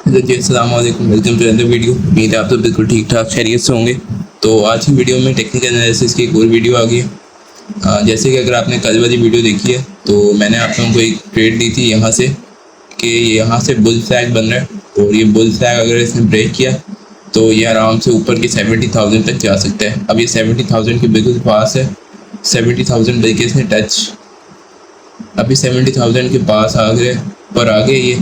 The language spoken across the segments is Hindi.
हेलो जी, अस्सलाम वालेकुम। Welcome to another video. उम्मीद है आप तो बिल्कुल ठीक ठाक खैरियत से होंगे। तो आज की वीडियो में टेक्निकल एनालिसिस की एक और वीडियो आ गई है। जैसे कि अगर आपने कल वाली वीडियो देखी है तो मैंने आप लोगों को एक ट्रेड दी थी यहाँ से कि यहाँ से बुल फ्लैग बन रहा है और ये बुल फ्लैग अगर इसने ब्रेक किया तो ये आराम से ऊपर की 70,000 तक जा सकता है। अब ये 70,000 के बिल्कुल पास है। 70,000 बल्कि इसने टच अभी 70,000 के पास आ गए पर आ गए ये।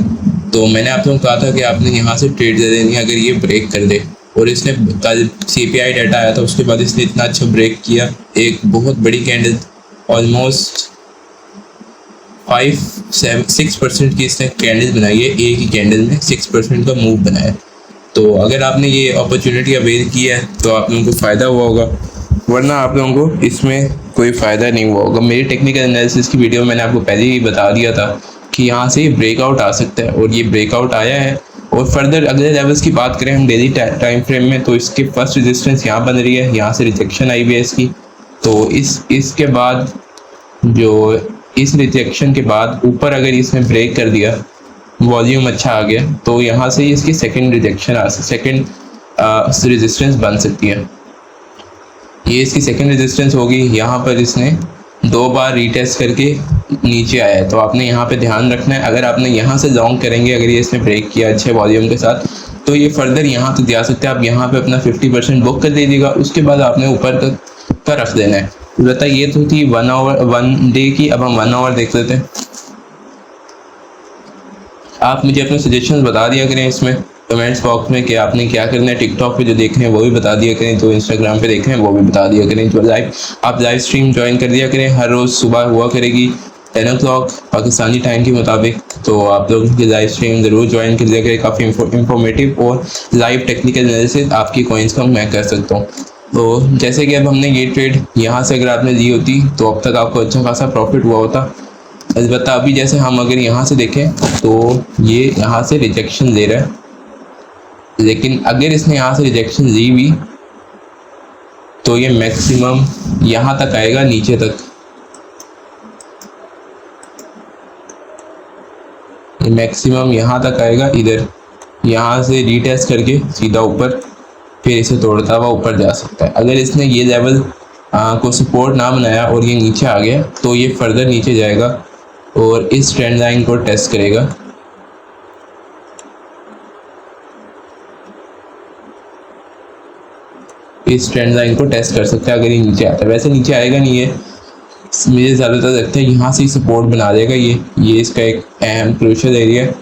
तो मैंने आप लोगों को कहा था कि आपने यहाँ से ट्रेड दे देनी है अगर ये ब्रेक कर दे। और इसने कल CPI डाटा आया था, उसके बाद इसने इतना अच्छा ब्रेक किया, एक बहुत बड़ी कैंडल, ऑलमोस्ट 6% की इसने कैंडल बनाई है। एक ही कैंडल में 6% का मूव बनाया। तो अगर आपने ये अपॉर्चुनिटी अवेल किया है तो आप लोगों को फ़ायदा हुआ होगा, वरना आप लोगों को इसमें कोई फ़ायदा नहीं हुआ होगा। मेरी टेक्निकल एनालिसिस की वीडियो में मैंने आपको पहले ही बता दिया था कि यहाँ से ब्रेकआउट आ सकता है और ये ब्रेकआउट आया है। और फर्दर अगले लेवल्स की बात करें हम डेली टाइम फ्रेम में तो इसके फर्स्ट रेजिस्टेंस यहाँ बन रही है, यहाँ से रिजेक्शन आई हुई है इसकी। तो इसके बाद जो इस रिजेक्शन के बाद ऊपर अगर इसने ब्रेक कर दिया, वॉल्यूम अच्छा आ गया, तो यहाँ से इसकी सेकंड रिजेक्शन सेकंड रेजिस्टेंस बन सकती है। ये इसकी सेकंड रेजिस्टेंस होगी। यहाँ पर इसने 2 बार रीटेस्ट करके नीचे आया है, तो आपने यहाँ पे ध्यान रखना है। अगर आपने यहाँ से लॉन्ग करेंगे, अगर ये इसने ब्रेक किया अच्छे वॉल्यूम के साथ, तो ये फर्दर यहाँ तक जा सकते हैं। आप यहाँ पे अपना 50% बुक कर दीजिएगा, उसके बाद आपने ऊपर तक का रख देना है। बता ये तो थी 1 डे की। अब हम 1 आवर देख लेते हैं। आप मुझे अपने सजेशंस बता दिया करें इसमें कमेंट्स बॉक्स में कि आपने क्या करना है। टिकटॉक पे जो देख रहे हैं वो भी बता दिया करें, जो इंस्टाग्राम पे देख रहे हैं वो भी बता दिया करें। जो आप लाइव स्ट्रीम ज्वाइन कर दिया करें, हर रोज़ सुबह हुआ करेगी 10 o'clock पाकिस्तानी टाइम के मुताबिक। तो आप लोग की लाइव स्ट्रीम ज़रूर ज्वाइन कर दिया करें। काफ़ी इंफॉर्मेटिव और लाइव टेक्निकल एनालिसिस आपकी कॉइन्स का मैं कर सकता हूँ। तो जैसे कि अब हमने ये ट्रेड यहाँ से अगर आपने ली होती तो अब तक आपको अच्छा खासा प्रॉफिट हुआ होता। अलबत्ता अभी जैसे हम अगर यहाँ से देखें तो ये यहाँ से रिजेक्शन ले रहा है, लेकिन अगर इसने यहाँ से रिजेक्शन ली हुई तो ये मैक्सिमम यहाँ तक आएगा, नीचे तक। ये मैक्सिमम यहाँ तक आएगा, इधर यहाँ से रीटेस्ट करके सीधा ऊपर, फिर इसे तोड़ता हुआ ऊपर जा सकता है। अगर इसने ये लेवल को सपोर्ट ना बनाया और ये नीचे आ गया तो ये फर्दर नीचे जाएगा और इस ट्रेंड लाइन को टेस्ट करेगा। इस ट्रेंड लाइन को टेस्ट कर सकता है अगर ये नीचे आता है। वैसे नीचे आएगा नहीं है, मुझे ज़्यादातर लगता है यहाँ से ही सपोर्ट बना देगा। ये इसका एक अहम क्रूशियल एरिया है।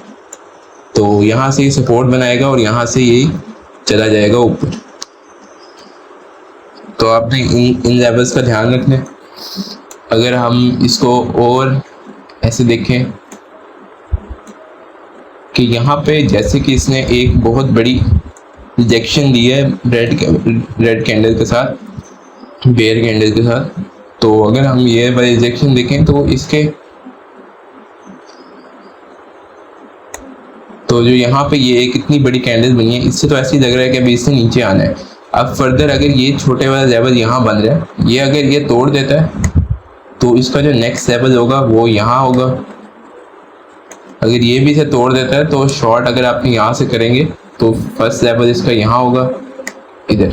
तो यहाँ से ही सपोर्ट बनाएगा और यहाँ से ये चला जाएगा ऊपर। तो आपने इन लेवल्स का ध्यान रखना है। अगर हम इसको और ऐसे देखें कि यहाँ पे जैसे कि इसने एक बहुत बड़ी रिजेक्शन दी है रेड कैंडल के साथ, बेयर कैंडल के साथ। तो अगर हम ये वाली रिजेक्शन देखें तो इसके तो जो यहाँ पे ये एक इतनी बड़ी कैंडल बनी है, इससे तो ऐसे ही लग रहा है कि अभी इससे नीचे आना है। अब फर्दर अगर ये छोटे वाला लेवल यहाँ बन रहा है, ये अगर ये तोड़ देता है तो इसका जो नेक्स्ट लेवल होगा वो यहाँ होगा। अगर ये भी इसे तोड़ देता है तो शॉर्ट अगर आप यहाँ से करेंगे तो फर्स्ट लेवल इसका यहाँ होगा, इधर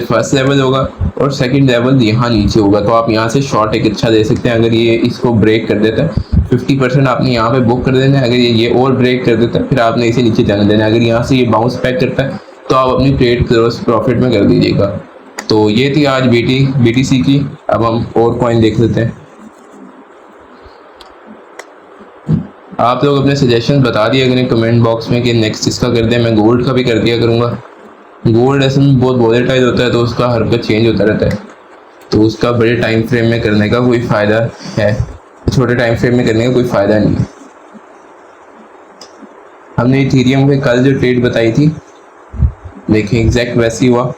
फर्स्ट लेवल होगा और सेकंड लेवल यहाँ नीचे होगा। तो आप यहाँ से शॉर्ट एक अच्छा दे सकते हैं। अगर ये इसको ब्रेक कर देता है 50% आपने यहाँ पे बुक कर देना है। अगर ये और ब्रेक कर देता है फिर आपने इसे नीचे जाने देना है। अगर यहाँ से ये बाउंस बैक करता है तो आप अपनी ट्रेड प्रॉफिट में कर दीजिएगा। तो ये थी आज BTC की। अब हम और कॉइन देख लेते हैं। आप लोग अपने सजेशन बता दिया करें कमेंट बॉक्स में कि नेक्स्ट इसका कर दें। मैं गोल्ड का भी कर दिया करूँगा। गोल्ड ऐसे में बहुत वॉलेटाइल होता है तो उसका हरकत चेंज होता रहता है, तो उसका बड़े टाइम फ्रेम में करने का कोई फ़ायदा है, छोटे टाइम फ्रेम में करने का कोई फ़ायदा नहीं है। हमने इथेरियम पे कल जो ट्रेड बताई थी, देखिए एग्जैक्ट वैसी हुआ।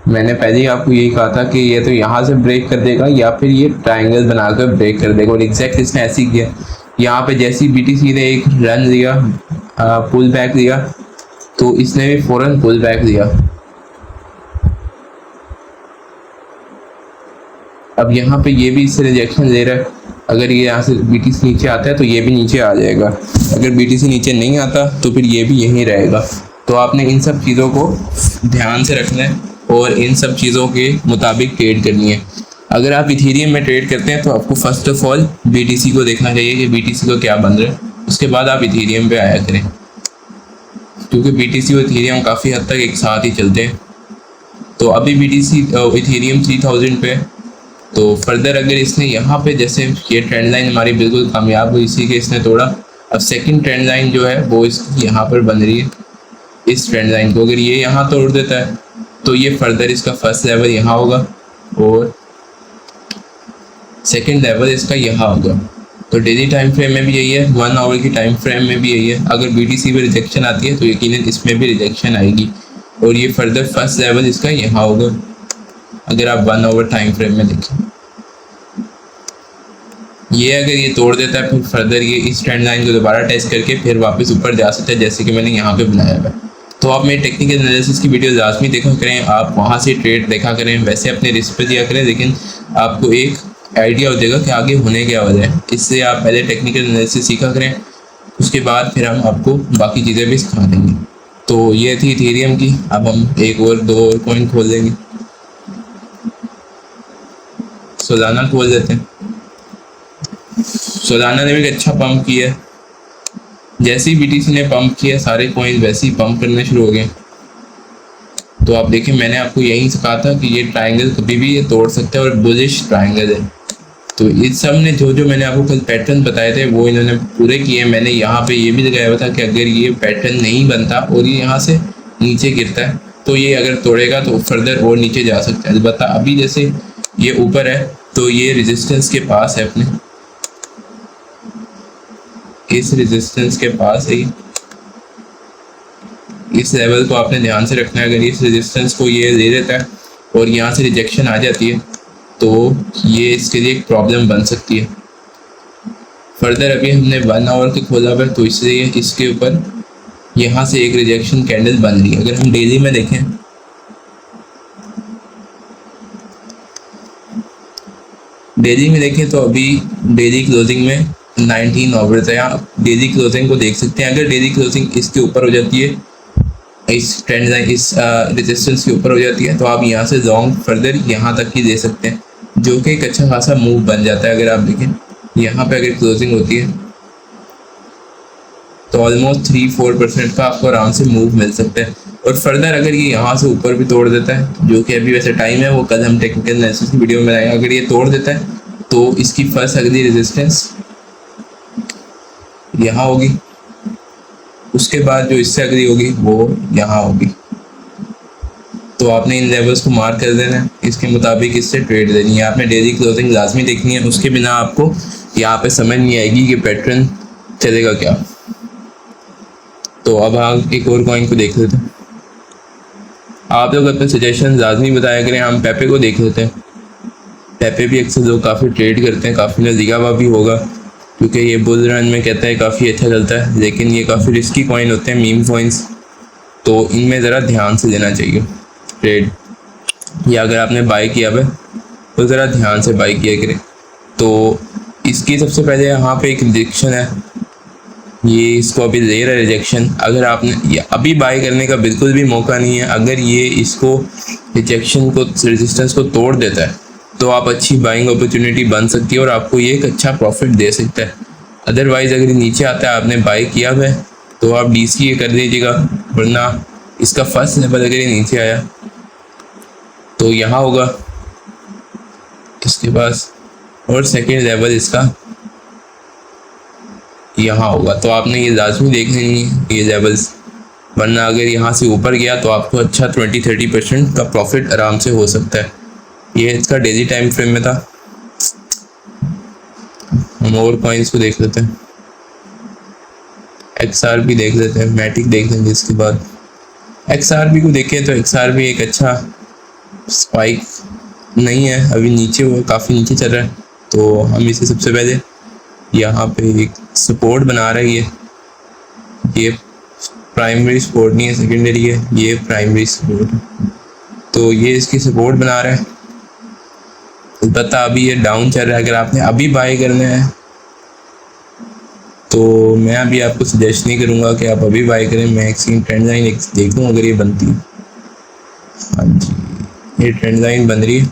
मैंने पहले ही आपको यही कहा था कि ये तो यहाँ से ब्रेक कर देगा या फिर ये ट्रायंगल बनाकर ब्रेक कर देगा, और एग्जैक्ट इसने ऐसे ही किया। यहाँ पे जैसी BTC ने एक रन दिया, पुल बैक दिया, तो इसने भी फ़ौरन पुल बैक दिया। अब यहाँ पे ये भी इससे रिजेक्शन ले रहा है। अगर ये यहाँ से BTC नीचे आता है तो ये भी नीचे आ जाएगा, अगर BTC नीचे नहीं आता तो फिर ये भी यहीं रहेगा। तो आपने इन सब चीज़ों को ध्यान से रखना है और इन सब चीज़ों के मुताबिक ट्रेड करनी है। अगर आप इथेरियम में ट्रेड करते हैं तो आपको फर्स्ट ऑफ ऑल BTC को देखना चाहिए कि BTC को क्या बन रहा है, उसके बाद आप इथेरियम पे आया करें, क्योंकि BTC और इथेरियम काफ़ी हद तक एक साथ ही चलते हैं। तो अभी BTC इथेरियम 3000 पे, तो फर्दर अगर इसने यहाँ पे जैसे ये ट्रेंड लाइन हमारी बिल्कुल कामयाब हुई, इसी के इसने तोड़ा। अब सेकंड ट्रेंड लाइन जो है वो इसकी यहाँ पर बन रही है, इस ट्रेंड लाइन को अगर ये यहाँ तोड़ देता है तो ये फर्दर इसका फर्स्ट लेवल यहाँ होगा और सेकंड लेवल इसका यहाँ होगा। तो डेली टाइम फ्रेम में भी यही है, 1 आवर की टाइम फ्रेम में भी यही है। अगर BTC पे रिजेक्शन आती है तो यकीनन इसमें भी रिजेक्शन आएगी और ये फर्दर फर्स्ट लेवल इसका यहाँ होगा अगर आप 1 आवर टाइम फ्रेम में देखें। ये अगर ये तोड़ देता है फिर फर्दर ये इस ट्रेंड लाइन को दोबारा टेस्ट करके फिर वापस ऊपर जा सकता है, जैसे कि मैंने यहाँ पे बनाया हुआ है। तो आप मेरे टेक्निकल एनालिसिस की वीडियो लाजमी देखा करें, आप वहाँ से ट्रेड देखा करें, वैसे अपने रिस्क पे दिया करें, लेकिन आपको एक आइडिया हो जाएगा कि आगे होने क्या वाला है। इससे आप पहले टेक्निकल एनालिसिस सीखा करें, उसके बाद फिर हम आपको बाकी चीज़ें भी सिखा देंगे। तो ये थी इथेरियम की। अब हम एक और 2 और कॉइन खोल लेंगे, सोलाना खोल देते हैं। सोलाना ने भी एक अच्छा पंप किया है, जैसे ही BTC ने पंप किया सारे कॉइन वैसे ही पंप करने शुरू हो गए। तो आप देखें मैंने आपको यही कहा था कि ये ट्रायंगल कभी भी ये तोड़ सकता है और बुलिश ट्रायंगल है। तो इस सब ने जो जो मैंने आपको कल पैटर्न बताए थे वो इन्होंने पूरे किए। मैंने यहाँ पे ये भी लगाया हुआ था कि अगर ये पैटर्न नहीं बनता और ये यहाँ से नीचे गिरता है तो ये अगर तोड़ेगा तो फर्दर और नीचे जा सकता है। अलबत्ता अभी जैसे ये ऊपर है तो ये रेजिस्टेंस के पास है, अपने इस रेजिस्टेंस के पास है। इस लेवल को आपने ध्यान से रखना है। अगर इस रेजिस्टेंस को ये ले लेता है और यहाँ से रिजेक्शन आ जाती है तो ये इसके लिए एक प्रॉब्लम बन सकती है। फर्दर अभी हमने 1 आवर के खोला हुआ है तो इसलिए इसके ऊपर यहाँ से एक रिजेक्शन कैंडल बन रही है। अगर हम डेली में देखें, तो अभी डेली क्लोजिंग में 19 आवर्स है। आप डेली क्लोजिंग को देख सकते हैं। अगर डेली क्लोजिंग इसके ऊपर हो जाती है, इस ट्रेंड लाइन इस रेजिस्टेंस के ऊपर हो जाती है, तो आप यहाँ से लॉन्ग फर्दर यहाँ तक ही दे सकते हैं, जो कि एक अच्छा खासा मूव बन जाता है। अगर आप देखें यहाँ पे अगर क्लोजिंग होती है तो ऑलमोस्ट 3-4% का आपको आराम से मूव मिल सकता है। और फर्दर अगर ये यहाँ से ऊपर भी तोड़ देता है, जो कि अभी वैसे टाइम है, वो कल हम टेक्निकल एनालिसिस की वीडियो में बनाएंगे। अगर ये तोड़ देता है तो इसकी फर्स्ट अगली रेजिस्टेंस यहाँ होगी, उसके बाद जो इससे अगली होगी वो यहाँ होगी। तो आपने इन लेवल्स को मार्क कर देना है, इसके मुताबिक इससे ट्रेड देनी है। आपने डेली क्लोजिंग लाजमी देखनी है, उसके बिना आपको यहाँ पे समझ नहीं आएगी कि पैटर्न चलेगा क्या। तो अब हम एक और कॉइन को देख लेते हैं। आप लोग अपने सजेशन लाजमी बताया करें। हम पेपे को देख लेते हैं। पेपे भी अक्सर लोग काफ़ी ट्रेड करते हैं, काफ़ी नज़दीका हुआ भी होगा, क्योंकि ये बुल रन में कहता है काफ़ी अच्छा चलता है, लेकिन ये काफ़ी रिस्की कॉइन होते हैं, मीम कॉइन्स। तो इनमें ज़रा ध्यान से लेना चाहिए ट्रेड, या अगर आपने बाई किया है तो ज़रा ध्यान से बाई किया करें। तो इसकी सबसे पहले यहाँ पे एक रिजेक्शन है, ये इसको अभी ले रहा है रिजेक्शन। अगर आपने अभी बाई करने का बिल्कुल भी मौका नहीं है। अगर ये इसको रिजेक्शन को रेजिस्टेंस को तोड़ देता है तो आप अच्छी बाइंग अपॉर्चुनिटी बन सकती है और आपको ये एक अच्छा प्रॉफिट दे सकता है। अदरवाइज़ अगर नीचे आता है आपने बाई किया है तो आप DCA कर दीजिएगा, वरना इसका फर्स्ट लेवल अगर ये नीचे आया तो यहाँ होगा इसके पास, और सेकेंड लेवल इसका यहाँ होगा। तो आपने ये लाजमी देख लेनी है ये लेवल्स, वरना अगर यहाँ से ऊपर गया तो आपको अच्छा 20-30% का प्रॉफिट आराम से हो सकता है। ये इसका डेली टाइम फ्रेम में था। हम और कॉइन्स को देख लेते हैं, XRP देख लेते हैं, मैटिक देख लेंगे। इसके बाद XRP को देखें तो XRP एक अच्छा स्पाइक नहीं है, अभी नीचे वो काफ़ी नीचे चल रहा है। तो हम इसे सबसे पहले यहाँ पे एक सपोर्ट बना रही है। ये प्राइमरी सपोर्ट नहीं है, सेकेंडरी है, ये प्राइमरी सपोर्ट है। तो ये इसकी सपोर्ट बना रहा है। पता अभी ये डाउन चल रहा है। अगर आपने अभी बाय करना है तो मैं अभी आपको सजेस्ट नहीं करूँगा कि आप अभी बाय करें। मैं एक ट्रेंड लाइन एक देख लूँ अगर ये बनती है। हाँ जी, ये ट्रेंड लाइन बन रही है।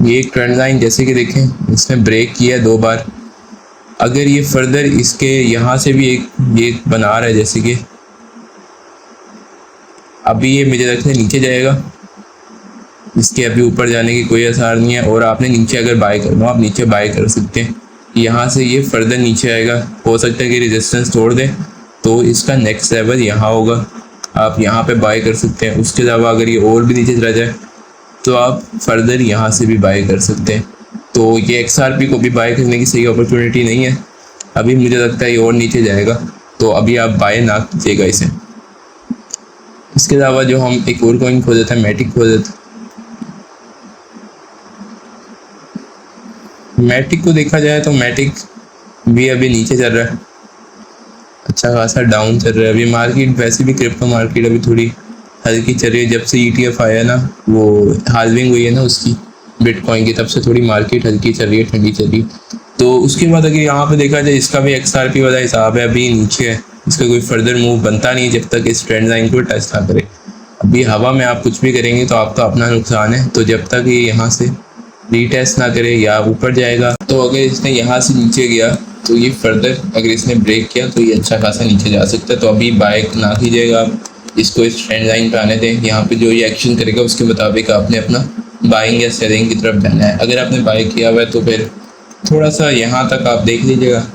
ये एक ट्रेंड लाइन जैसे कि देखें इसने ब्रेक किया 2 बार। अगर ये फर्दर इसके यहाँ से भी एक ये बना रहा है, जैसे कि अभी ये मुझे लगता है नीचे जाएगा, इसके अभी ऊपर जाने की कोई आसार नहीं है। और आपने नीचे अगर बाय करना हो आप नीचे बाय कर सकते हैं। यहाँ से ये फर्दर नीचे आएगा, हो सकता है कि रेजिस्टेंस तोड़ दे, तो इसका नेक्स्ट लेवल यहाँ होगा, आप यहाँ पे बाय कर सकते हैं। उसके अलावा अगर ये और भी नीचे चला जाए तो आप फर्दर यहाँ से भी बाय कर सकते हैं। तो ये XRP को भी बाय करने की सही अपॉर्चुनिटी नहीं है। अभी मुझे लगता है ये और नीचे जाएगा, तो अभी आप बाय ना कीजिएगा इसे। इसके अलावा जो हम एक और कॉइन खो देते हैं, मैटिक खो देते हैं। मैटिक को देखा जाए तो मैटिक भी अभी नीचे चल रहा है, अच्छा खासा डाउन चल रहा है। अभी मार्केट वैसे भी क्रिप्टो मार्केट अभी थोड़ी हल्की चल रही है। जब से ETF आया ना, वो हाल्विंग हुई है ना उसकी बिटकॉइन की, तब से थोड़ी मार्केट हल्की चल रही है, ठंडी चल रही है। तो उसके बाद अगर यहाँ पे देखा जाए इसका भी XRP वाला हिसाब है, अभी नीचे है। इसका कोई फर्दर मूव बनता नहीं जब तक इस ट्रेंड लाइन को टच ना करे। अभी हवा में आप कुछ भी करेंगे तो आपका अपना नुकसान है। तो जब तक ये यहाँ से रीटेस्ट ना करे या ऊपर जाएगा, तो अगर इसने यहाँ से नीचे गया तो ये फर्दर अगर इसने ब्रेक किया तो ये अच्छा खासा नीचे जा सकता है। तो अभी बाय ना कीजिएगा आप, इसको इस ट्रेंड लाइन पे आने दें। यहाँ पे जो ये एक्शन करेगा उसके मुताबिक आपने अपना बाइंग या सेलिंग की तरफ जाना है। अगर आपने बाय किया हुआ है तो फिर थोड़ा सा यहाँ तक आप देख लीजिएगा,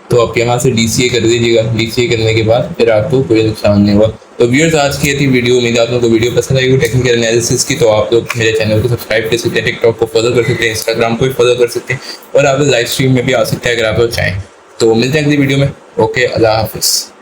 तो आप यहाँ से DCA कर दीजिएगा। DCA करने के बाद फिर आपको कोई नुकसान नहीं होगा। तो व्यूअर्स, आज की थी वीडियो। उम्मीद आप लोगों को वीडियो पसंद आई हो टेक्निकल एनालिसिस की। तो आप लोग मेरे चैनल को सब्सक्राइब कर सकते हैं, टिकटॉक को फॉलो कर सकते हैं, इंस्टाग्राम को भी फॉलो कर सकते हैं, और आप लाइव स्ट्रीम में भी आ सकते हैं अगर आप लोग चाहें। तो मिलते हैं अगली वीडियो में। ओके, अल्लाह हाफिज़।